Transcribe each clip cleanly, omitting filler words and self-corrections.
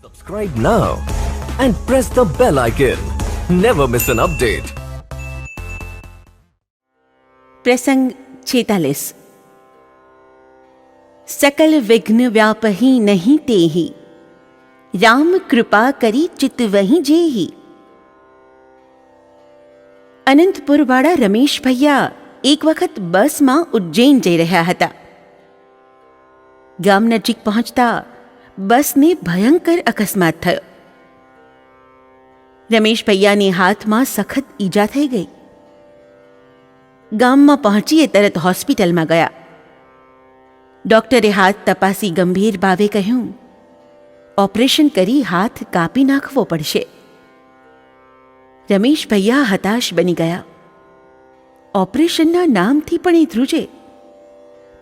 Subscribe now and press the bell icon. Never miss an update. प्रसंग 46। सकल विघ्न व्यापही नहीं तेहि, राम कृपा करी चित वहीं जेहि। અનંતપુરવાળા રમેશ ભૈયા એક વખત બસમાં ઉજ્જૈન જઈ રહ્યા હતા. ગામ નજીક પહોંચતા બસને ભયંકર અકસ્માત થયો. રમેશ ભૈયાની હાથમાં સખત ઈજા થઈ ગઈ. ગામમાં પહોંચીએ તરત હોસ્પિટલમાં ગયા. ડૉક્ટરે હાથ તપાસી ગંભીર ભાવે કહ્યું, ઓપરેશન કરી હાથ કાપી નાખવો પડશે. રમેશ ભૈયા હતાશ બની ગયા. ઓપરેશનના નામથી પણ એ ધ્રુજે,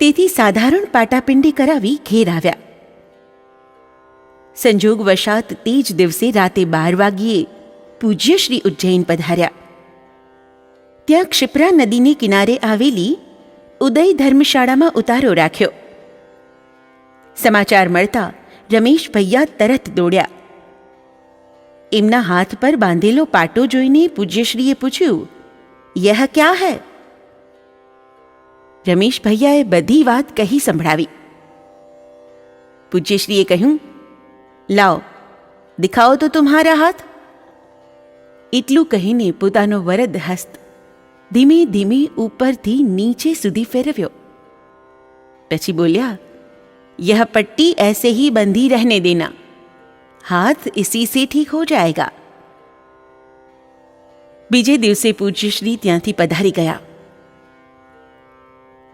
તેથી સાધારણ પાટાપિંડી કરાવી ઘેર આવ્યા. સંજોગવશાત તે જ દિવસે રાતે 12 વાગ્યે પૂજ્ય શ્રી ઉજ્જૈન પધાર્યા. ત્યાં ક્ષિપ્રા નદીને કિનારે આવેલી ઉદય ધર્મશાળામાં ઉતારો રાખ્યો. સમાચાર મળતા રમેશ ભૈયા તરત દોડ્યા. એમના હાથ પર બાંધેલો પાટો જોઈને પૂજ્યશ્રીએ પૂછ્યું, યહ ક્યા હૈ? રમેશ ભૈયાએ બધી વાત કહી સંભળાવી. પૂજ્યશ્રીએ કહ્યું, લાઓ દિખાઓ તો તુમ્હારા હાથ. એટલું કહીને પોતાનો વરદ હસ્ત ધીમે ધીમે ઉપરથી નીચે સુધી ફેરવ્યો. પછી બોલ્યા, यह पट्टी ऐसे ही बंधी रहने देना, हाथ इसी से ठीक हो जाएगा. બીજે દિવસે પૂજ્યશ્રી ત્યાંથી પધારી ગયા.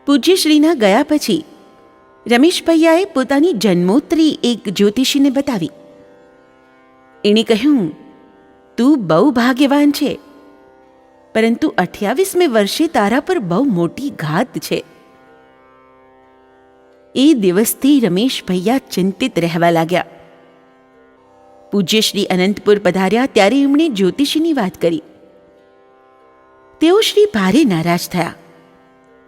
પૂજ્યશ્રીના ગયા પછી રમેશ ભૈયાએ પોતાની જન્મોત્રી એક જ્યોતિષીને બતાવી. એણે કહ્યું, તું બહુ ભાગ્યવાન છે, પરંતુ 28મે વર્ષે તારા પર બહુ મોટી ઘાત છે. એ દિવસથી રમેશ ભૈયા ચિંતિત રહેવા લાગ્યા. પૂજ્યશ્રી અનંતપુર પધાર્યા ત્યારે એમણે જ્યોતિષીની વાત કરી. તેઓ શ્રી ભારે નારાજ થયા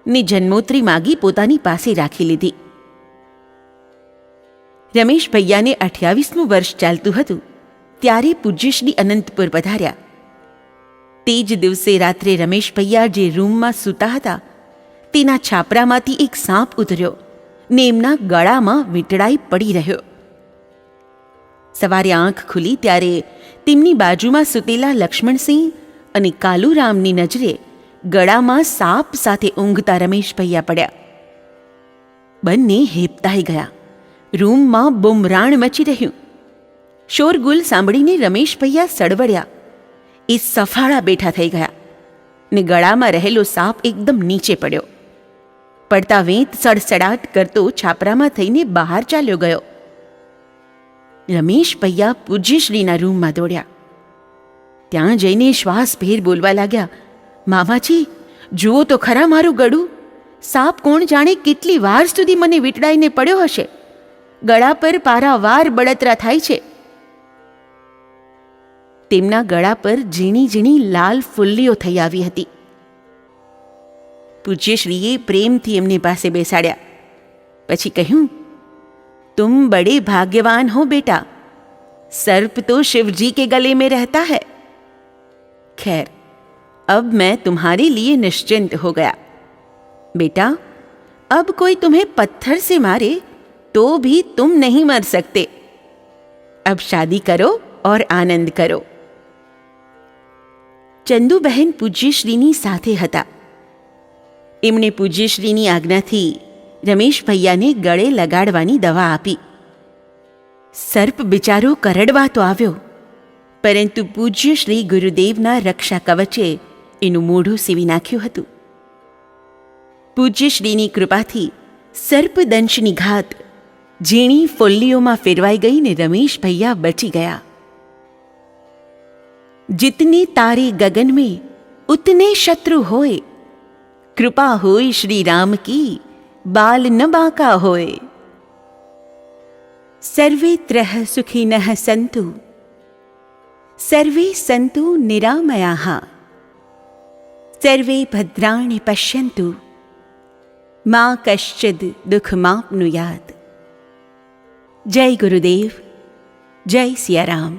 ને જન્મોત્રી માગી પોતાની પાસે રાખી લીધી. રમેશ ભૈયાને 28મું વર્ષ ચાલતું હતું ત્યારે પૂજ્યશ્રી અનંતપુર પધાર્યા. તે જ દિવસે રાત્રે રમેશ ભૈયા જે રૂમમાં સૂતા હતા તેના છાપરામાંથી એક સાપ ઉતર્યો ને એમના ગળામાં વીંટળાઈ પડી રહ્યો. સવારે આંખ ખુલી ત્યારે તેમની બાજુમાં સૂતેલા લક્ષ્મણસિંહ અને કાલુરામની નજરે ગળામાં સાપ સાથે ઊંઘતા રમેશ ભૈયા પડ્યા. બંને હેબતાઈ ગયા. રૂમમાં બુમરાણ મચી રહ્યું. શોરગુલ સાંભળીને રમેશ ભૈયા સળવળ્યા. એ સફાળા બેઠા થઈ ગયા ને ગળામાં રહેલો સાપ એકદમ નીચે પડ્યો. પડતા વેંત સડસડાટ કરતો છાપરામાં થઈને બહાર ચાલ્યો ગયો. રમેશ ભૈયા પૂજ્યશ્રીના રૂમમાં દોડ્યા. ત્યાં જઈને શ્વાસભેર બોલવા લાગ્યા, મામાજી જુઓ તો ખરા મારું ગળું. સાપ કોણ જાણે કેટલી વાર સુધી મને વીંટળાઈને પડ્યો હશે. ગળા પર પારાવાર બળતરા થાય છે. તેમના ગળા પર ઝીણી ઝીણી લાલ ફુલ્લીઓ થઈ આવી હતી. પૂજ્યશ્રીએ પ્રેમથી એમને પાસે બેસાડ્યા. પછી કહ્યું, तुम बड़े भाग्यवान हो बेटा, सर्प तो शिव जी के गले में रहता है. खैर अब मैं तुम्हारे लिए निश्चिंत हो गया. बेटा अब कोई तुम्हें पत्थर से मारे तो भी तुम नहीं मर सकते. अब शादी करो और आनंद करो. ચંદુબહેન પૂજ્યશ્રીની સાથે હતા. એમણે પૂજ્યશ્રીની આજ્ઞાથી રમેશ ભૈયાને ગળે લગાડવાની દવા આપી. સર્પ બિચારો કરડવા તો આવ્યો, પરંતુ પૂજ્ય શ્રી ગુરુદેવના રક્ષા કવચે એનું મોઢું સીવી નાખ્યું હતું. પૂજ્યશ્રીની કૃપાથી સર્પદંશની ઘાત ઝીણી ફોલ્લીઓમાં ફેરવાઈ ગઈને રમેશ ભૈયા બચી ગયા. जितने तारे गगन में उतने शत्रु होए, कृपा होय श्री राम की बाल न बांका होए. सर्वे त्रह सुखिनः सन्तु, सर्वे सन्तु निरामयाः, सर्वे भद्राणि पश्यन्तु, मा कश्चिद् दुःखमाप्नुयात्. जय गुरुदेव. જય Siyaram.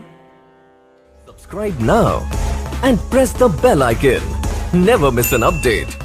Subscribe now and press the bell icon. Never miss an update.